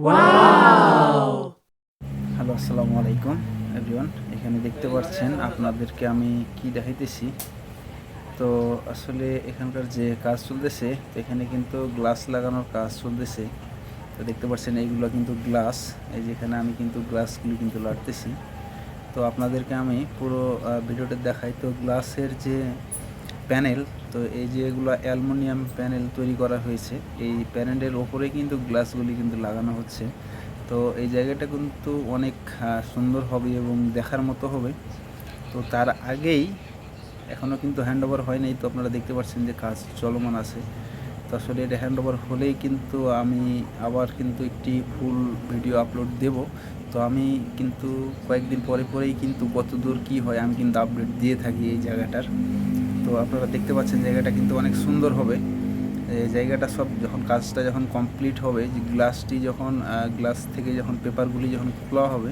Wow! Hello, আসসালামু আলাইকুম everyone. এখানে দেখতে পাচ্ছেন আপনাদেরকে আমি কি দেখাইতেছি। তো আসলে এখানকার যে কাজ চলতেছে, তো এখানে কিন্তু গ্লাস লাগানোর কাজ চলতেছে। তো দেখতে পাচ্ছেন এইগুলো কিন্তু গ্লাস, এই যেখানে আমি কিন্তু গ্লাসগুলি কিন্তু লাড়তেছি। তো আপনাদেরকে আমি পুরো ভিডিওটা দেখাই। তো গ্লাসের যে প্যানেল, তো এই যে এগুলো অ্যালুমিনিয়াম প্যানেল তৈরি করা হয়েছে, এই প্যানেলের ওপরে কিন্তু গ্লাসগুলি কিন্তু লাগানো হচ্ছে। তো এই জায়গাটা কিন্তু অনেক সুন্দর হবে এবং দেখার মতো হবে। তো তার আগেই এখনও কিন্তু হ্যান্ড ওভার হয় নাই। তো আপনারা দেখতে পাচ্ছেন যে কাজ চলমান আছে। তো আসলে এটা হ্যান্ড ওভার হলেই কিন্তু আমি আবার কিন্তু একটি ফুল ভিডিও আপলোড দেব। তো আমি কিন্তু কয়েকদিন পরেই কিন্তু কতদূর কী হয় আমি কিন্তু আপডেট দিয়ে থাকি এই জায়গাটার। তো আপনারা দেখতে পাচ্ছেন জায়গাটা কিন্তু অনেক সুন্দর হবে। এই জায়গাটা সব কাজটা যখন কমপ্লিট হবে, যে গ্লাসটি যখন গ্লাস থেকে যখন পেপারগুলি যখন খোলা হবে,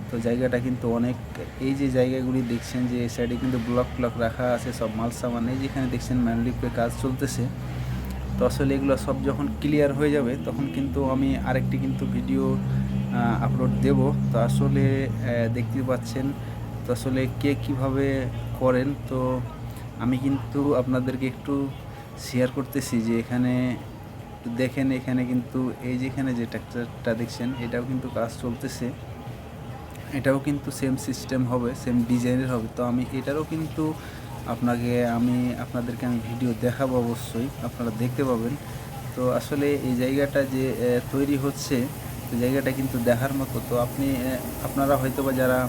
তো জায়গাটা কিন্তু অনেক, এই যে জায়গাগুলি দেখছেন যে এই সাইডে কিন্তু ব্লক রাখা আছে সব মাল সামান, এই যেখানে দেখছেন ম্যানলিপে কাজ চলতেছে। তো আসলে এগুলো সব যখন ক্লিয়ার হয়ে যাবে তখন কিন্তু আমি আরেকটি কিন্তু ভিডিও আপলোড দেব। তো আসলে দেখতে পাচ্ছেন তো আসলে কে কীভাবে করেন, তো আমি কিন্তু আপনাদেরকে একটু শেয়ার করতেছি যে এখানে দেখেন, এখানে কিন্তু এই যেখানে যে ট্র্যাক্টরটা দেখছেন এটাও কিন্তু কাজ চলতেছে। এটাও কিন্তু সেম সিস্টেম হবে, সেম ডিজাইনের হবে। তো আমি এটারও কিন্তু আপনাদেরকে আমি ভিডিও দেখাবো, অবশ্যই আপনারা দেখতে পাবেন। তো আসলে এই জায়গাটা যে তৈরি হচ্ছে, তো জায়গাটা কিন্তু দেখার মতো। তো আপনারা হয়তোবা যারা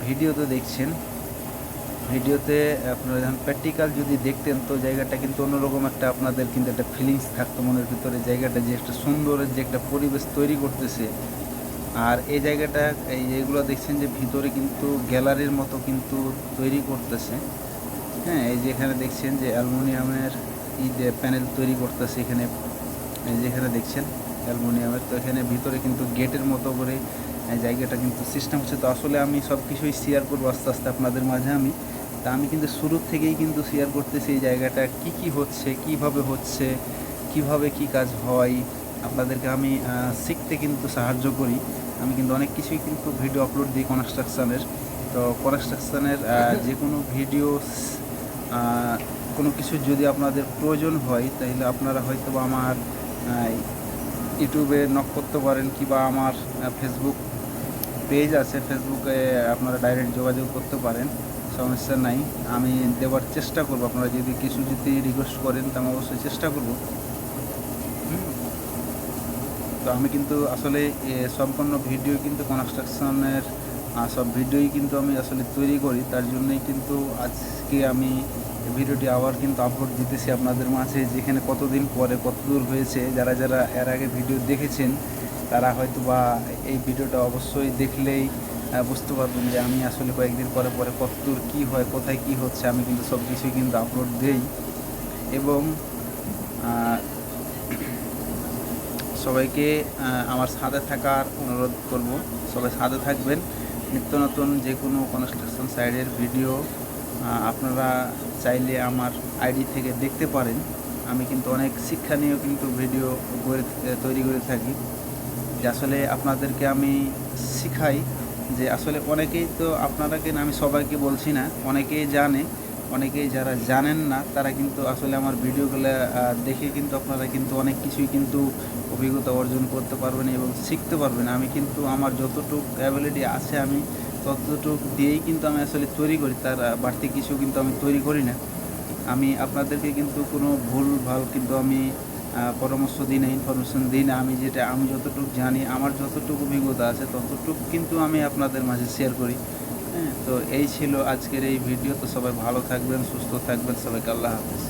ভিডিওতে দেখছেন, ভিডিওতে আপনারা যখন প্র্যাকটিক্যাল যদি দেখতেন, তো জায়গাটা কিন্তু অন্যরকম একটা আপনাদের কিন্তু একটা ফিলিংস থাকতো মনের ভিতরে। জায়গাটা যে একটা সুন্দরের যে একটা পরিবেশ তৈরি করতেছে। আর এই জায়গাটা, এই যেগুলো দেখছেন যে ভিতরে কিন্তু গ্যালারির মতো কিন্তু তৈরি করতেছে। হ্যাঁ, এই যেখানে দেখছেন যে অ্যালুমিনিয়ামের যে প্যানেল তৈরি করতেছে, এখানে এই যেখানে দেখছেন অ্যালুমিনিয়ামের, তো এখানে ভিতরে কিন্তু গেটের মতো করে জায়গাটা কিন্তু সিস্টেম হচ্ছে। তো আসলে আমি সব কিছুই শেয়ার করবো আস্তে আস্তে আপনাদের মাঝে। আমি কিন্তু শুরুর থেকেই কিন্তু শেয়ার করতেছি এই জায়গাটা কি হচ্ছে, কিভাবে হচ্ছে, কিভাবে কি কাজ হয়, আপনাদেরকে আমি শিখতে কিন্তু সাহায্য করি। আমি কিন্তু অনেক কিছুই কিন্তু ভিডিও আপলোড দিই কনস্ট্রাকশানের। তো কনস্ট্রাকশানের যে কোনো ভিডিও, কোনো কিছু যদি আপনাদের প্রয়োজন হয়, তাহলে আপনারা হয়তো বা আমার ইউটিউবে নক করতে পারেন, কিংবা আমার ফেসবুক পেজ আছে, ফেসবুকে আপনারা ডাইরেক্ট যোগাযোগ করতে পারেন, সমস্যা নাই। আমি দেওয়ার চেষ্টা করব। আপনারা যদি রিকোয়েস্ট করেন, তো আমি অবশ্যই চেষ্টা করব। তো আমি কিন্তু আসলে সম্পূর্ণ ভিডিও কিন্তু কনস্ট্রাকশনের সব ভিডিওই কিন্তু আমি আসলে তৈরি করি। তার জন্যই কিন্তু আজকে আমি ভিডিওটি আবার কিন্তু আপলোড দিতেছি আপনাদের মাঝে, যেখানে কতদিন পরে কতদূর হয়েছে। যারা এর আগে ভিডিও দেখেছেন, তারা হয়তো বা এই ভিডিওটা অবশ্যই দেখলেই বুঝতে পারবেন যে আমি আসলে কয়েকদিন পরে কতদূর কী হয়, কোথায় কি হচ্ছে, আমি কিন্তু সব কিছুই কিন্তু আপলোড দিই। এবং সবাইকে আমার সাথে থাকার অনুরোধ করব। সবাই সাথে থাকবেন। নিত্য নতুন যে কোনো কনস্ট্রাকশন সাইডের ভিডিও আপনারা চাইলে আমার আইডি থেকে দেখতে পারেন। আমি কিন্তু অনেক শিক্ষণীয় কিন্তু ভিডিও তৈরি করে থাকি, যে আসলে আপনাদেরকে আমি শিখাই। যে আসলে অনেকেই তো আমি সবাইকে বলছি না, অনেকেই জানে, অনেকেই যারা জানেন না তারা কিন্তু আসলে আমার ভিডিওগুলো দেখে কিন্তু আপনারা কিন্তু অনেক কিছুই কিন্তু অভিজ্ঞতা অর্জন করতে পারবেন এবং শিখতে পারবেন। আমি কিন্তু আমার যতটুকু অ্যাবিলিটি আছে আমি ততটুকু দিয়েই কিন্তু আমি আসলে তৈরি করি, তার বাড়তি কিছু কিন্তু আমি তৈরি করি না। আমি আপনাদেরকে কিন্তু কোনো ভুল কিন্তু আমি পরামর্শ দিই না, ইনফরমেশন দিই না। আমি যতটুকু জানি, আমার যতটুকু অভিজ্ঞতা আছে ততটুকু কিন্তু আমি আপনাদের মাঝে শেয়ার করি। হ্যাঁ, তো এই ছিল আজকের এই ভিডিও। তো সবাই ভালো থাকবেন, সুস্থ থাকবেন। সবাইকে আল্লাহ হাফেজ।